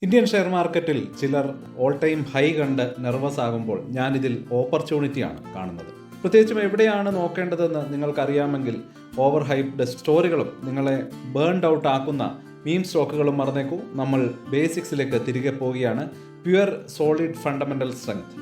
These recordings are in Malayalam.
ഇന്ത്യൻ ഷെയർ മാർക്കറ്റിൽ ചിലർ ഓൾ ടൈം ഹൈ കണ്ട് നെർവസ് ആകുമ്പോൾ ഞാനിതിൽ ഓപ്പർച്യൂണിറ്റിയാണ് കാണുന്നത്. പ്രത്യേകിച്ചും എവിടെയാണ് നോക്കേണ്ടതെന്ന് നിങ്ങൾക്കറിയാമെങ്കിൽ ഓവർ ഹൈപ്ഡ് സ്റ്റോറികളും നിങ്ങളെ ബേൺഡ് ഔട്ട് ആക്കുന്ന മീം സ്റ്റോക്കുകളും മറന്നേക്കൂ. നമ്മൾ ബേസിക്സിലേക്ക് തിരികെ പോവുകയാണ്. Pure solid fundamental strength.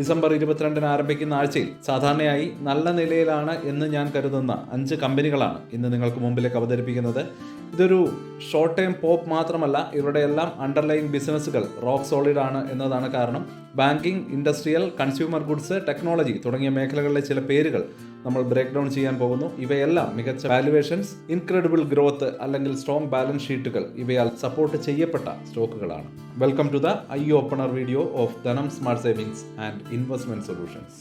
December 22 ആരംഭിക്കുന്ന ആഴ്ചയിൽ സാധാരണയായി നല്ല നിലയിലാണ് എന്ന് ഞാൻ കരുതുന്ന 5 കമ്പനികളാണ് ഇന്ന് നിങ്ങൾക്ക് മുമ്പിലേക്ക് അവതരിപ്പിക്കുന്നത്. ഇതൊരു ഷോർട്ട് ടൈം പോപ്പ് മാത്രമല്ല, ഇവരുടെ എല്ലാം അണ്ടർലൈൻ ബിസിനസ്സുകൾ റോക്ക് സോളിഡ് ആണ് എന്നതാണ് കാരണം. Banking, industrial, consumer goods, technology തുടങ്ങിയ മേഖലകളിലെ ചില പേരുകൾ നമ്മൾ ബ്രേക്ക് ഡൗൺ ചെയ്യാൻ പോകുന്നു. ഇവയെല്ലാം മികച്ച വാല്യുവേഷൻസ്, ഇൻക്രെഡിബിൾ ഗ്രോത്ത് അല്ലെങ്കിൽ സ്ട്രോങ് ബാലൻസ് ഷീറ്റുകൾ ഇവയാൽ സപ്പോർട്ട് ചെയ്യപ്പെട്ട സ്റ്റോക്കുകളാണ്. Welcome to the eye opener video of Dhanam smart savings and investment solutions.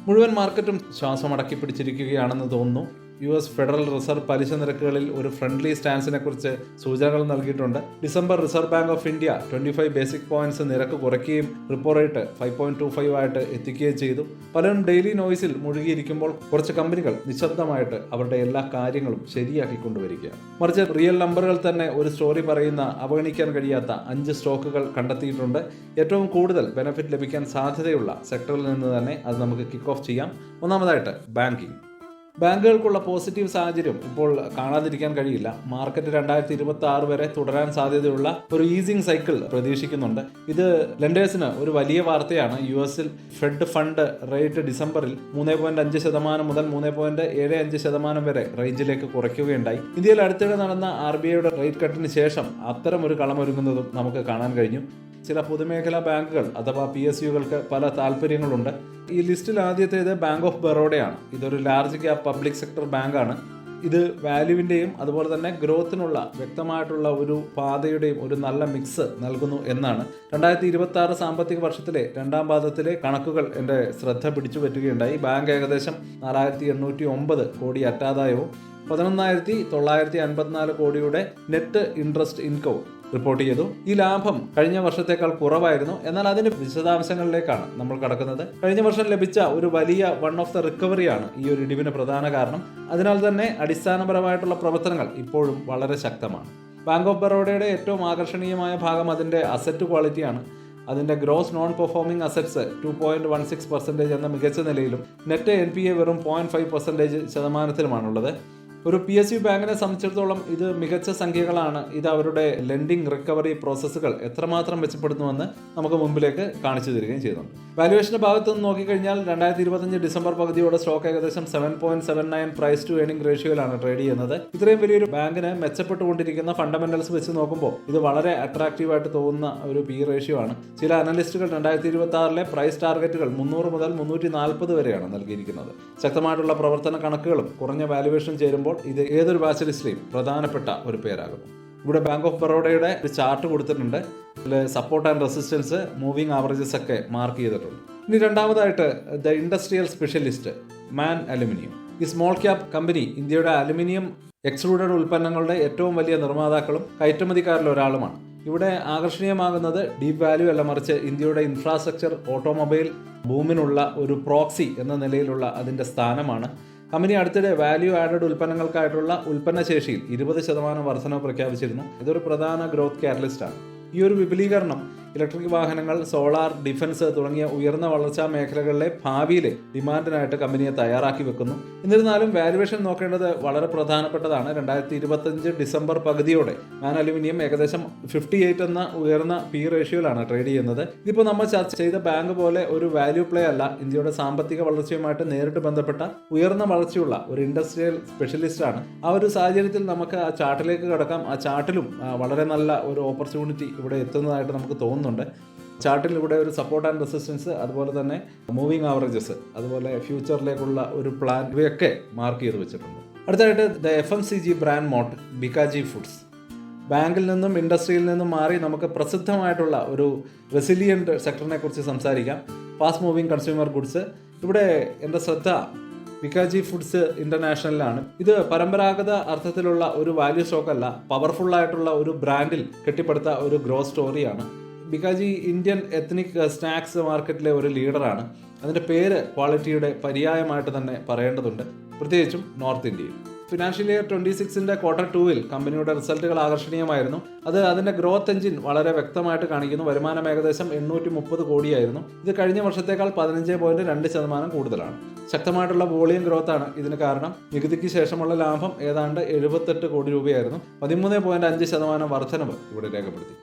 മുഴുവൻ മാർക്കറ്റും ശ്വാസം അടക്കി പിടിച്ചിരിക്കുകയാണെന്ന് തോന്നുന്നു. US ഫെഡറൽ റിസർവ് പലിശ നിരക്കുകളിൽ ഒരു ഫ്രണ്ട്ലി സ്റ്റാൻസിനെ കുറിച്ച് സൂചനകൾ നൽകിയിട്ടുണ്ട്. December reserve bank of India 25 basic points നിരക്ക് കുറയ്ക്കുകയും റിപ്പോ റേറ്റ് 5.25 ആയിട്ട് എത്തിക്കുകയും ചെയ്തു. പലരും ഡെയിലി നോയ്സിൽ മുഴുകിയിരിക്കുമ്പോൾ കുറച്ച് കമ്പനികൾ നിശബ്ദമായിട്ട് അവരുടെ എല്ലാ കാര്യങ്ങളും ശരിയാക്കിക്കൊണ്ടുവരികയാണ്. മറിച്ച് റിയൽ നമ്പറുകൾ തന്നെ ഒരു സ്റ്റോറി പറയുന്ന അവഗണിക്കാൻ കഴിയാത്ത 5 സ്റ്റോക്കുകൾ കണ്ടെത്തിയിട്ടുണ്ട്. ഏറ്റവും കൂടുതൽ ബെനിഫിറ്റ് ലഭിക്കാൻ സാധ്യതയുള്ള സെക്ടറിൽ നിന്ന് തന്നെ അത് നമുക്ക് കിക്ക് ഓഫ് ചെയ്യാം. ഒന്നാമതായിട്ട് ബാങ്കിങ്. ബാങ്കുകൾക്കുള്ള പോസിറ്റീവ് സാഹചര്യം ഇപ്പോൾ കാണാതിരിക്കാൻ കഴിയില്ല. മാർക്കറ്റ് 2026 വരെ തുടരാൻ സാധ്യതയുള്ള ഒരു ഈസിംഗ് സൈക്കിൾ പ്രതീക്ഷിക്കുന്നുണ്ട്. ഇത് ലെൻഡേഴ്സിന് ഒരു വലിയ വാർത്തയാണ്. US ഫെഡ് ഫണ്ട് റേറ്റ് ഡിസംബറിൽ 3.5% മുതൽ 3.75% വരെ റേഞ്ചിലേക്ക് കുറയ്ക്കുകയുണ്ടായി. ഇന്ത്യയിൽ അടുത്തിടെ നടന്ന RBIയുടെ റേറ്റ് കട്ടിന് ശേഷം അത്തരം ഒരു കളമൊരുങ്ങുന്നതും നമുക്ക് കാണാൻ കഴിഞ്ഞു. ചില പൊതുമേഖലാ ബാങ്കുകൾ അഥവാ PSUകൾക്ക് പല താല്പര്യങ്ങളുണ്ട്. ഈ ലിസ്റ്റിൽ ആദ്യത്തേത് ബാങ്ക് ഓഫ് ബറോഡയാണ്. ഇതൊരു ലാർജ് ക്യാപ് പബ്ലിക് സെക്ടർ ബാങ്കാണ്. ഇത് വാല്യുവിൻ്റെയും അതുപോലെ തന്നെ ഗ്രോത്തിനുള്ള വ്യക്തമായിട്ടുള്ള ഒരു പാതയുടെയും ഒരു നല്ല മിക്സ് നൽകുന്നു എന്നാണ് 2026 സാമ്പത്തിക വർഷത്തിലെ 2ാം പാദത്തിലെ കണക്കുകൾ എൻ്റെ ശ്രദ്ധ പിടിച്ചു പറ്റുകയുണ്ടായി. ബാങ്ക് ഏകദേശം 4809 കോടി അറ്റാദായവും 11,954 കോടിയുടെ നെറ്റ് ഇൻട്രസ്റ്റ് ഇൻകവും റിപ്പോർട്ട് ചെയ്തു. ഈ ലാഭം കഴിഞ്ഞ വർഷത്തേക്കാൾ കുറവായിരുന്നു. എന്നാൽ അതിന്റെ വിശദാംശങ്ങളിലേക്കാണ് നമ്മൾ കടക്കുന്നത്. കഴിഞ്ഞ വർഷം ലഭിച്ച ഒരു വലിയ വൺ ഓഫ് ദ റിക്കവറിയാണ് ഈ ഒരു ഇടിവിന് പ്രധാന കാരണം. അതിനാൽ തന്നെ അടിസ്ഥാനപരമായിട്ടുള്ള പ്രവർത്തനങ്ങൾ ഇപ്പോഴും വളരെ ശക്തമാണ്. ബാങ്ക് ഓഫ് ബറോഡയുടെ ഏറ്റവും ആകർഷണീയമായ ഭാഗം അതിന്റെ അസറ്റ് ക്വാളിറ്റിയാണ്. അതിന്റെ ഗ്രോസ് നോൺ പെർഫോമിംഗ് അസറ്റ്സ് 2.16% എന്ന മികച്ച നിലയിലും നെറ്റ് NPA വെറും 0.5% ഒരു PSU ബാങ്കിനെ സംബന്ധിച്ചിടത്തോളം ഇത് മികച്ച സംഖ്യകളാണ്. ഇത് അവരുടെ ലെൻഡിംഗ് റിക്കവറി പ്രോസസ്സുകൾ എത്രമാത്രം മെച്ചപ്പെടുത്തുമെന്ന് നമുക്ക് മുമ്പിലേക്ക് കാണിച്ചു തരികയും ചെയ്യുന്നുണ്ട്. വാല്യുവേഷന്റെ ഭാഗത്ത് നിന്ന് നോക്കിക്കഴിഞ്ഞാൽ 2025 ഡിസംബർ പകുതിയോടെ സ്റ്റോക്ക് ഏകദേശം 7.79 പ്രൈസ് ടു ഏർണിംഗ് റേഷ്യോയിലാണ് ട്രേഡ് ചെയ്യുന്നത്. ഇത്രയും വലിയൊരു ബാങ്കിന് മെച്ചപ്പെട്ടുകൊണ്ടിരിക്കുന്ന ഫണ്ടമെന്റൽസ് വെച്ച് നോക്കുമ്പോൾ ഇത് വളരെ അട്രാക്റ്റീവായിട്ട് തോന്നുന്ന ഒരു PE റേഷ്യോ ആണ്. ചില അനലിസ്റ്റുകൾ 2026 പ്രൈസ് ടാർഗറ്റുകൾ 300 മുതൽ 340 വരെയാണ് നൽകിയിരിക്കുന്നത്. ശക്തമായിട്ടുള്ള പ്രവർത്തന കണക്കുകളും കുറഞ്ഞ വാല്യുവേഷൻ ചേരുമ്പോൾ ഇത് ഏതൊരു വാച്ച് ലിസ്റ്റിലെയും പ്രധാനപ്പെട്ട ഒരു പേരാകുന്നു. ഇവിടെ ബാങ്ക് ഓഫ് ബറോഡയുടെ ഒരു ചാർട്ട് കൊടുത്തിട്ടുണ്ട്. അതിൽ support and resistance, moving averages ഒക്കെ മാർക്ക് ചെയ്തിട്ടുണ്ട്. ഇനി രണ്ടാമതായിട്ട് the industrial specialist man aluminium. ഈ സ്മോൾ ക്യാപ് കമ്പനി ഇന്ത്യയുടെ അലുമിനിയം എക്സ്ട്രൂഡഡ് ഉൽപ്പന്നങ്ങളുടെ ഏറ്റവും വലിയ നിർമ്മാതാക്കളും കയറ്റുമതിക്കാരിൽ ഒരാളുമാണ്. ഇവിടെ ആകർഷണീയമാകുന്നത് ഡീപ് വാല്യൂ അല്ല, മറിച്ച് ഇന്ത്യയുടെ ഇൻഫ്രാസ്ട്രക്ചർ, ഓട്ടോമൊബൈൽ ബൂമിനുള്ള ഒരു പ്രോക്സി എന്ന നിലയിലുള്ള അതിൻ്റെ സ്ഥാനമാണ്. കമ്പനി അടുത്തിടെ വാല്യൂ ആഡഡ് ഉൽപ്പന്നങ്ങൾക്കായിട്ടുള്ള ഉൽപ്പന്നശേഷിയിൽ 20% വർധനവ് പ്രഖ്യാപിച്ചിരുന്നു. ഇതൊരു പ്രധാന ഗ്രോത്ത് കാറ്റലിസ്റ്റാണ്. ഈ ഒരു വിപുലീകരണം ഇലക്ട്രിക് വാഹനങ്ങൾ, സോളാർ, ഡിഫൻസ് തുടങ്ങിയ ഉയർന്ന വളർച്ചാ മേഖലകളിലെ ഭാവിയിലെ ഡിമാൻഡിനായിട്ട് കമ്പനിയെ തയ്യാറാക്കി വെക്കുന്നു. എന്നിരുന്നാലും വാല്യുവേഷൻ നോക്കേണ്ടത് വളരെ പ്രധാനപ്പെട്ടതാണ്. 2025 ഡിസംബർ പകുതിയോടെ മാൻ അലുമിനിയം ഏകദേശം 58 എന്ന ഉയർന്ന PE റേഷ്യോയിലാണ് ട്രേഡ് ചെയ്യുന്നത്. ഇതിപ്പോൾ നമ്മൾ ചർച്ച ചെയ്ത ബാങ്ക് പോലെ ഒരു വാല്യൂ പ്ലേ അല്ല. ഇന്ത്യയുടെ സാമ്പത്തിക വളർച്ചയുമായിട്ട് നേരിട്ട് ബന്ധപ്പെട്ട ഉയർന്ന വളർച്ചയുള്ള ഒരു ഇൻഡസ്ട്രിയൽ സ്പെഷ്യലിസ്റ്റ് ആണ്. ആ ഒരു സാഹചര്യത്തിൽ നമുക്ക് ആ ചാർട്ടിലേക്ക് കടക്കാം. ആ ചാർട്ടിലും വളരെ നല്ല ഒരു ഓപ്പർച്യൂണിറ്റി ഇവിടെ എത്തുന്നതായിട്ട് നമുക്ക് തോന്നുന്നു. ചാർട്ടിൽ ഇവിടെ ഒരു സപ്പോർട്ട് ആൻഡ് റെസിസ്റ്റൻസ്, അതുപോലെ തന്നെ മൂവിംഗ് ആവറേജസ്, അതുപോലെ ഫ്യൂച്ചറിലേക്കുള്ള ഒരു പ്ലാൻ ഇവയൊക്കെ മാർക്ക് ചെയ്ത് വെച്ചിട്ടുണ്ട്. അടുത്തായിട്ട് the FMCG brand mote Bhikaiji foods. ബാങ്കിൽ നിന്നും ഇൻഡസ്ട്രിയിൽ നിന്നും മാറി നമുക്ക് പ്രസിദ്ധമായിട്ടുള്ള ഒരു റെസിലിയൻറ്റ് സെക്ടറിനെ കുറിച്ച് സംസാരിക്കാം. Fast moving consumer goods. ഇവിടെ എൻ്റെ ശ്രദ്ധ ബിക്കാജി ഫുഡ്സ് ഇന്റർനാഷണലിലാണ്. ഇത് പരമ്പരാഗത അർത്ഥത്തിലുള്ള ഒരു വാല്യൂ സ്റ്റോക്ക് അല്ല, പവർഫുള്ളായിട്ടുള്ള ഒരു ബ്രാൻഡിൽ കെട്ടിപ്പടുത്ത ഒരു ഗ്രോത്ത് സ്റ്റോറിയാണ്. ബിക്കാജി ഇന്ത്യൻ എത്നിക് സ്നാക്സ് മാർക്കറ്റിലെ ഒരു ലീഡറാണ്. അതിൻ്റെ പേര് ക്വാളിറ്റിയുടെ പര്യായമായിട്ട് തന്നെ പറയേണ്ടതുണ്ട്, പ്രത്യേകിച്ചും നോർത്ത് ഇന്ത്യയിൽ. ഫിനാൻഷ്യൽ ഇയർ 26ന്റെ Q2 കമ്പനിയുടെ റിസൾട്ടുകൾ ആകർഷണീയമായിരുന്നു. അത് അതിന്റെ ഗ്രോത്ത് എഞ്ചിൻ വളരെ വ്യക്തമായിട്ട് കാണിക്കുന്നു. വരുമാനം ഏകദേശം 830 കോടിയായിരുന്നു. ഇത് കഴിഞ്ഞ വർഷത്തേക്കാൾ 15.2% കൂടുതലാണ്. ശക്തമായിട്ടുള്ള വോളിയം ഗ്രോത്താണ് ഇതിന് കാരണം. നികുതിക്ക് ശേഷമുള്ള ലാഭം ഏതാണ്ട് 78 കോടി രൂപയായിരുന്നു. 13.5% വർധനവ് ഇവിടെ രേഖപ്പെടുത്തി.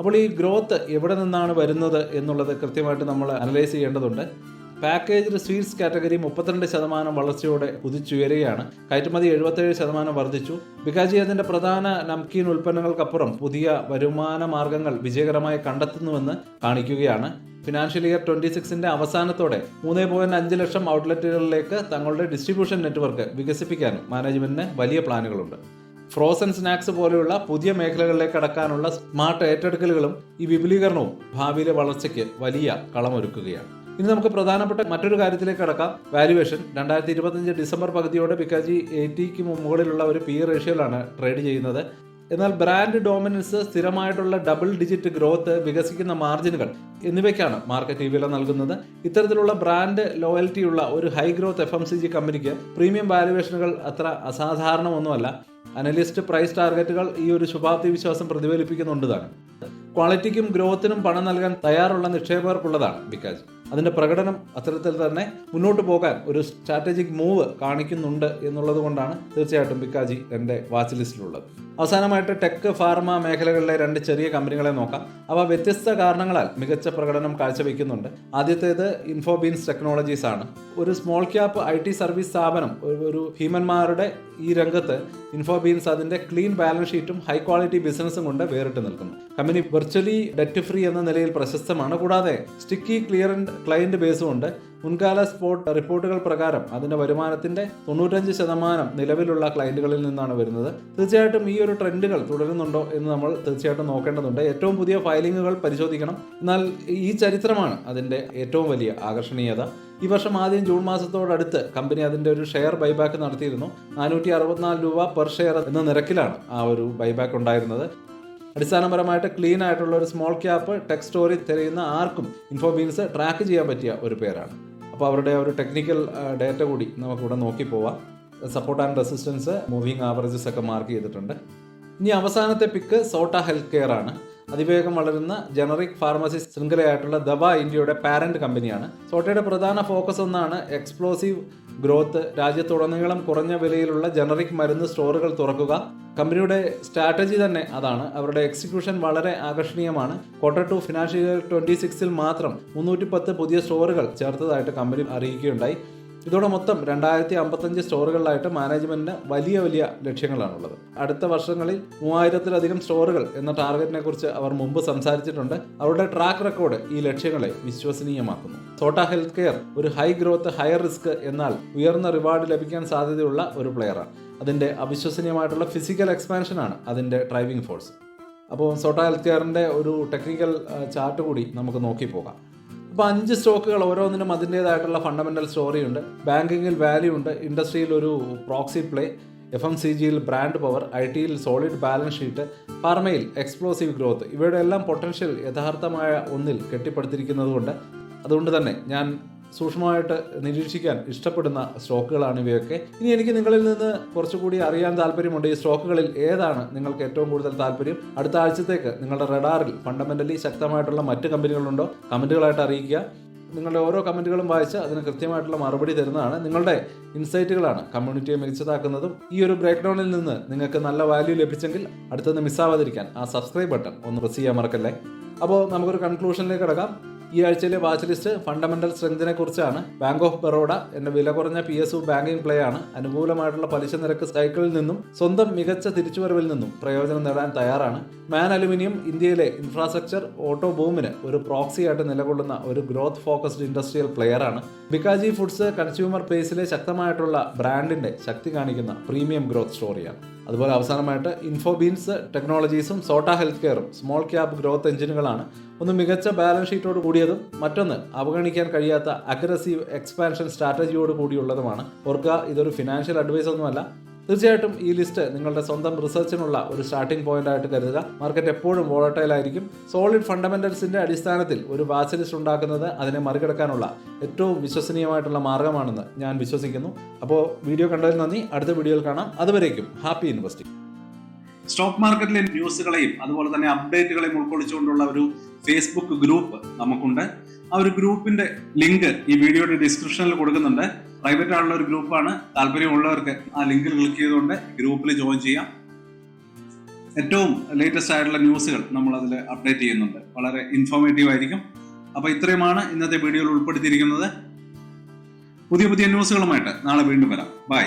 അപ്പോൾ ഈ ഗ്രോത്ത് എവിടെ നിന്നാണ് വരുന്നത് എന്നുള്ളത് കൃത്യമായിട്ട് നമ്മൾ അനലൈസ് ചെയ്യേണ്ടതുണ്ട്. Packaged sweets category 32% വളർച്ചയോടെ കുതിച്ചുയരുകയാണ്. കയറ്റുമതി 77% വർദ്ധിച്ചു. ബിക്കാജി അതിന്റെ പ്രധാന നംകീൻ ഉൽപ്പന്നങ്ങൾക്കപ്പുറം പുതിയ വരുമാന മാർഗങ്ങൾ വിജയകരമായി കണ്ടെത്തുന്നുവെന്ന് കാണിക്കുകയാണ്. ഫിനാൻഷ്യൽ ഇയർ 26ന്റെ അവസാനത്തോടെ 3.5 ലക്ഷം ഔട്ട്ലെറ്റുകളിലേക്ക് തങ്ങളുടെ ഡിസ്ട്രിബ്യൂഷൻ നെറ്റ്വർക്ക് വികസിപ്പിക്കാൻ മാനേജ്മെന്റിന് വലിയ പ്ലാനുകളുണ്ട്. ഫ്രോസൺ സ്നാക്സ് പോലെയുള്ള പുതിയ മേഖലകളിലേക്ക് കടക്കാനുള്ള സ്മാർട്ട് ഏറ്റെടുക്കലുകളും ഈ വിപുലീകരണവും ഭാവിയിലെ വളർച്ചയ്ക്ക് വലിയ കളമൊരുക്കുകയാണ്. ഇനി നമുക്ക് പ്രധാനപ്പെട്ട മറ്റൊരു കാര്യത്തിലേക്ക് കടക്കാം. വാല്യുവേഷൻ. 2025 ഡിസംബർ പകുതിയോടെ ബിക്കാജി 80ക്ക് മുകളിലുള്ള ഒരു PE റേഷ്യോയിലാണ് ട്രേഡ് ചെയ്യുന്നത്. എന്നാൽ ബ്രാൻഡ് ഡോമിനൻസ്, സ്ഥിരമായിട്ടുള്ള ഡബിൾ ഡിജിറ്റ് ഗ്രോത്ത്, വികസിക്കുന്ന മാർജിനുകൾ എന്നിവയ്ക്കാണ് മാർക്കറ്റ് ഈ വില നൽകുന്നത്. ഇത്തരത്തിലുള്ള ബ്രാൻഡ് ലോയൽറ്റിയുള്ള ഒരു ഹൈ ഗ്രോത്ത് FMCG കമ്പനിക്ക് പ്രീമിയം വാല്യുവേഷനുകൾ അത്ര അസാധാരണമൊന്നുമല്ല. അനലിസ്റ്റ് പ്രൈസ് ടാർഗറ്റുകൾ ഈ ഒരു ശുഭാപ്തി വിശ്വാസം പ്രതിഫലിപ്പിക്കുന്നുണ്ട് താനും. ക്വാളിറ്റിക്കും ഗ്രോത്തിനും പണം നൽകാൻ തയ്യാറുള്ള നിക്ഷേപകർക്കുള്ളതാണ് ബിക്കാജി. അതിന്റെ പ്രകടനം അത്തരത്തിൽ തന്നെ മുന്നോട്ട് പോകാൻ ഒരു സ്ട്രാറ്റജിക് മൂവ് കാണിക്കുന്നുണ്ട് എന്നുള്ളത് കൊണ്ടാണ് തീർച്ചയായിട്ടും ബിക്കാജി എൻ്റെ വാച്ച് ലിസ്റ്റിലുള്ളത്. അവസാനമായിട്ട് ടെക്, ഫാർമ മേഖലകളിലെ 2 ചെറിയ കമ്പനികളെ നോക്കാം. അവ വ്യത്യസ്ത കാരണങ്ങളാൽ മികച്ച പ്രകടനം കാഴ്ചവെക്കുന്നുണ്ട്. ആദ്യത്തേത് ഇൻഫോബീൻസ് ടെക്നോളജീസ് ആണ്. ഒരു സ്മോൾ ക്യാപ്പ് IT സർവീസ് സ്ഥാപനം. ഒരു ഭീമന്മാരുടെ ഈ രംഗത്ത് ഇൻഫോബീൻസ് അതിന്റെ ക്ലീൻ ബാലൻസ് ഷീറ്റും ഹൈ ക്വാളിറ്റി ബിസിനസ്സും കൊണ്ട് വേറിട്ട് നിൽക്കുന്നു. കമ്പനി വെർച്വലി ഡെറ്റ് ഫ്രീ എന്ന നിലയിൽ പ്രശസ്തമാണ്. കൂടാതെ സ്റ്റിക്കി ക്ലിയറൻഡ് ക്ലയന്റ് ബേസും ഉണ്ട്. മുൻകാല സ്പോട്ട് റിപ്പോർട്ടുകൾ പ്രകാരം അതിന്റെ വരുമാനത്തിന്റെ 95% നിലവിലുള്ള ക്ലയന്റുകളിൽ നിന്നാണ് വരുന്നത്. തീർച്ചയായിട്ടും ഈ ഒരു ട്രെൻഡുകൾ തുടരുന്നുണ്ടോ എന്ന് നമ്മൾ തീർച്ചയായിട്ടും നോക്കേണ്ടതുണ്ട്. ഏറ്റവും പുതിയ ഫയലിങ്ങുകൾ പരിശോധിക്കണം. എന്നാൽ ഈ ചരിത്രമാണ് അതിന്റെ ഏറ്റവും വലിയ ആകർഷണീയത. ഈ വർഷം ആദ്യം ജൂൺ മാസത്തോടടുത്ത് കമ്പനി അതിന്റെ ഒരു ഷെയർ ബൈബാക്ക് നടത്തിയിരുന്നു. 464 രൂപ പെർ ഷെയർ എന്ന നിരക്കിലാണ് ആ ഒരു ബൈബാക്ക് ഉണ്ടായിരുന്നത്. അടിസ്ഥാനപരമായിട്ട് ക്ലീൻ ആയിട്ടുള്ള ഒരു സ്മോൾ ക്യാപ്പ് ടെക് സ്റ്റോറി തിരയുന്ന ആർക്കും ഇൻഫോബീൻസ് ട്രാക്ക് ചെയ്യാൻ പറ്റിയ ഒരു പേരാണ്. അപ്പോൾ അവരുടെ ഒരു ടെക്നിക്കൽ ഡേറ്റ കൂടി നമുക്കിവിടെ നോക്കി പോവാം. Support and resistance, moving averages ഒക്കെ മാർക്ക് ചെയ്തിട്ടുണ്ട്. ഇനി അവസാനത്തെ പിക്ക് സോട്ട ഹെൽത്ത് കെയർ ആണ്. അതിവേഗം വളരുന്ന ജനറിക് ഫാർമസി ശൃംഖലയായിട്ടുള്ള ദവ ഇന്ത്യയുടെ പാരന്റ് കമ്പനിയാണ്. സോട്ടയുടെ പ്രധാന ഫോക്കസ് ഒന്നാണ് എക്സ്പ്ലോസീവ് ഗ്രോത്ത്. രാജ്യത്തുടനീളം കുറഞ്ഞ വിലയിലുള്ള ജനറിക് മരുന്ന് സ്റ്റോറുകൾ തുറക്കുക. കമ്പനിയുടെ സ്ട്രാറ്റജി തന്നെ അതാണ്. അവരുടെ എക്സിക്യൂഷൻ വളരെ ആകർഷണീയമാണ്. Q2 ഫിനാൻഷ്യൽ ഇയർ 26ൽ മാത്രം 310 പുതിയ സ്റ്റോറുകൾ ചേർത്തതായിട്ട് കമ്പനി അറിയിക്കുകയുണ്ടായി. ഇതോടെ മൊത്തം 2055 സ്റ്റോറുകളിലായിട്ട് മാനേജ്മെന്റിന് വലിയ വലിയ ലക്ഷ്യങ്ങളാണുള്ളത്. അടുത്ത വർഷങ്ങളിൽ 3000-ലധികം സ്റ്റോറുകൾ എന്ന ടാർഗറ്റിനെ കുറിച്ച് അവർ മുമ്പ് സംസാരിച്ചിട്ടുണ്ട്. അവരുടെ ട്രാക്ക് റെക്കോർഡ് ഈ ലക്ഷ്യങ്ങളെ വിശ്വസനീയമാക്കുന്നു. സോട്ട ഹെൽത്ത് കെയർ ഒരു ഹൈ ഗ്രോത്ത്, ഹയർ റിസ്ക് എന്നാൽ ഉയർന്ന റിവാർഡ് ലഭിക്കാൻ സാധ്യതയുള്ള ഒരു പ്ലെയറാണ്. അതിൻ്റെ അവിശ്വസനീയമായിട്ടുള്ള ഫിസിക്കൽ എക്സ്പാൻഷനാണ് അതിൻ്റെ ഡ്രൈവിംഗ് ഫോഴ്സ്. അപ്പോൾ സോട്ട ഹെൽത്ത് കെയറിൻ്റെ ഒരു ടെക്നിക്കൽ ചാർട്ട് കൂടി നമുക്ക് നോക്കി പോകാം. അപ്പോൾ 5 സ്റ്റോക്കുകൾ ഓരോന്നിനും അതിൻ്റേതായിട്ടുള്ള ഫണ്ടമെൻ്റൽ സ്റ്റോറി ഉണ്ട്. ബാങ്കിങ്ങിൽ വാല്യൂ ഉണ്ട്, ഇൻഡസ്ട്രിയിൽ ഒരു പ്രോക്സി പ്ലേ, FMCGയിൽ ബ്രാൻഡ് പവർ, IT-യിൽ സോളിഡ് ബാലൻസ് ഷീറ്റ്, ഫാർമയിൽ എക്സ്പ്ലോസീവ് ഗ്രോത്ത്. ഇവയുടെ എല്ലാം പൊട്ടൻഷ്യൽ യഥാർത്ഥമായ ഒന്നിൽ കെട്ടിപ്പടുത്തിരിക്കുന്നതുകൊണ്ട് അതുകൊണ്ട് തന്നെ ഞാൻ സൂക്ഷ്മമായിട്ട് നിരീക്ഷിക്കാൻ ഇഷ്ടപ്പെടുന്ന സ്റ്റോക്കുകളാണ് ഇവയൊക്കെ. ഇനി എനിക്ക് നിങ്ങളിൽ നിന്ന് കുറച്ചുകൂടി അറിയാൻ താല്പര്യമുണ്ട്. ഈ സ്റ്റോക്കുകളിൽ ഏതാണ് നിങ്ങൾക്ക് ഏറ്റവും കൂടുതൽ താല്പര്യം? അടുത്ത ആഴ്ചത്തേക്ക് നിങ്ങളുടെ റഡാറിൽ ഫണ്ടമെന്റലി ശക്തമായിട്ടുള്ള മറ്റ് കമ്പനികളുണ്ടോ? കമൻറ്റുകളായിട്ട് അറിയിക്കുക. നിങ്ങളുടെ ഓരോ കമൻറ്റുകളും വായിച്ച് അതിന് കൃത്യമായിട്ടുള്ള മറുപടി തരുന്നതാണ്. നിങ്ങളുടെ ഇൻസൈറ്റുകളാണ് കമ്മ്യൂണിറ്റിയെ മികച്ചതാക്കുന്നതും. ഈ ഒരു ബ്രേക്ക് ഡൗണിൽ നിന്ന് നിങ്ങൾക്ക് നല്ല വാല്യൂ ലഭിച്ചെങ്കിൽ അടുത്തൊന്ന് മിസ്സാവാതിരിക്കാൻ ആ സബ്സ്ക്രൈബ് ബട്ടൺ ഒന്ന് പ്രസ് ചെയ്യാൻ മറക്കല്ലേ. അപ്പോൾ നമുക്കൊരു കൺക്ലൂഷനിലേക്ക് കിടക്കാം. ഈ ആഴ്ചയിലെ വാച്ച് ലിസ്റ്റ് ഫണ്ടമെന്റൽ സ്ട്രെങ്തിനെ കുറിച്ചാണ്. ബാങ്ക് ഓഫ് ബറോഡ എന്ന വില കുറഞ്ഞ PSU ബാങ്കിംഗ് പ്ലേ ആണ്. അനുകൂലമായിട്ടുള്ള പലിശ നിരക്ക് സൈക്കിളിൽ നിന്നും സ്വന്തം മികച്ച തിരിച്ചുവരവിൽ നിന്നും പ്രയോജനം നേടാൻ തയ്യാറാണ്. മാൻ അലുമിനിയം ഇന്ത്യയിലെ ഇൻഫ്രാസ്ട്രക്ചർ ഓട്ടോ ബൂമിന് ഒരു പ്രോക്സിയായിട്ട് നിലകൊള്ളുന്ന ഒരു ഗ്രോത്ത് ഫോക്കസ്ഡ് ഇൻഡസ്ട്രിയൽ പ്ലെയറാണ്. ബിക്കാജി ഫുഡ്സ് കൺസ്യൂമർ ബേസിലെ ശക്തമായിട്ടുള്ള ബ്രാൻഡിന്റെ ശക്തി കാണിക്കുന്ന പ്രീമിയം ഗ്രോത്ത് സ്റ്റോറിയാണ്. അതുപോലെ അവസാനമായിട്ട് ഇൻഫോബീൻസ് ടെക്നോളജീസും സോട്ട ഹെൽത്ത് കെയറും സ്മോൾ ക്യാപ്പ് ഗ്രോത്ത് എഞ്ചിനുകളാണ്. ഒന്ന് മികച്ച ബാലൻസ് ഷീറ്റോട് കൂടിയതും മറ്റൊന്ന് അവഗണിക്കാൻ കഴിയാത്ത അഗ്രസീവ് എക്സ്പാൻഷൻ സ്ട്രാറ്റജിയോട് കൂടിയുള്ളതുമാണ്. ഓർക്കുക, ഇതൊരു ഫിനാൻഷ്യൽ അഡ്വൈസ് ഒന്നുമല്ല. തീർച്ചയായിട്ടും ഈ ലിസ്റ്റ് നിങ്ങളുടെ സ്വന്തം റിസർച്ചിനുള്ള ഒരു സ്റ്റാർട്ടിംഗ് പോയിന്റ് ആയിട്ട് കരുതുക. മാർക്കറ്റ് എപ്പോഴും വോളറ്റൈൽ ആയിരിക്കും. സോളിഡ് ഫണ്ടമെന്റൽസിന്റെ അടിസ്ഥാനത്തിൽ ഒരു വാച്ച് ലിസ്റ്റ് ഉണ്ടാക്കുന്നത് അതിനെ മറികടക്കാനുള്ള ഏറ്റവും വിശ്വസനീയമായിട്ടുള്ള മാർഗമാണെന്ന് ഞാൻ വിശ്വസിക്കുന്നു. അപ്പോൾ വീഡിയോ കണ്ടതിൽ നന്ദി. അടുത്ത വീഡിയോയിൽ കാണാം. അതുവരേക്കും ഹാപ്പി ഇൻവെസ്റ്റിംഗ്. സ്റ്റോക്ക് മാർക്കറ്റിലെ ന്യൂസുകളെയും അതുപോലെ തന്നെ അപ്ഡേറ്റുകളെയും ഉൾക്കൊള്ളിച്ചുകൊണ്ടുള്ള ഒരു ഫേസ്ബുക്ക് ഗ്രൂപ്പ് നമുക്കുണ്ട്. ആ ഒരു ഗ്രൂപ്പിന്റെ ലിങ്ക് ഈ വീഡിയോയുടെ ഡിസ്ക്രിപ്ഷനിൽ കൊടുക്കുന്നുണ്ട്. പ്രൈവറ്റ് ആയിട്ടുള്ള ഒരു ഗ്രൂപ്പാണ്. താല്പര്യമുള്ളവർക്ക് ആ ലിങ്കിൽ ക്ലിക്ക് ചെയ്തുകൊണ്ട് ഗ്രൂപ്പിൽ ജോയിൻ ചെയ്യാം. ഏറ്റവും ലേറ്റസ്റ്റ് ആയിട്ടുള്ള ന്യൂസുകൾ നമ്മൾ അതിൽ അപ്ഡേറ്റ് ചെയ്യുന്നുണ്ട്. വളരെ ഇൻഫോർമേറ്റീവ് ആയിരിക്കും. അപ്പൊ ഇത്രയുമാണ് ഇന്നത്തെ വീഡിയോയിൽ ഉൾപ്പെടുത്തിയിരിക്കുന്നത്. പുതിയ ന്യൂസുകളുമായിട്ട് നാളെ വീണ്ടും വരാം. ബൈ.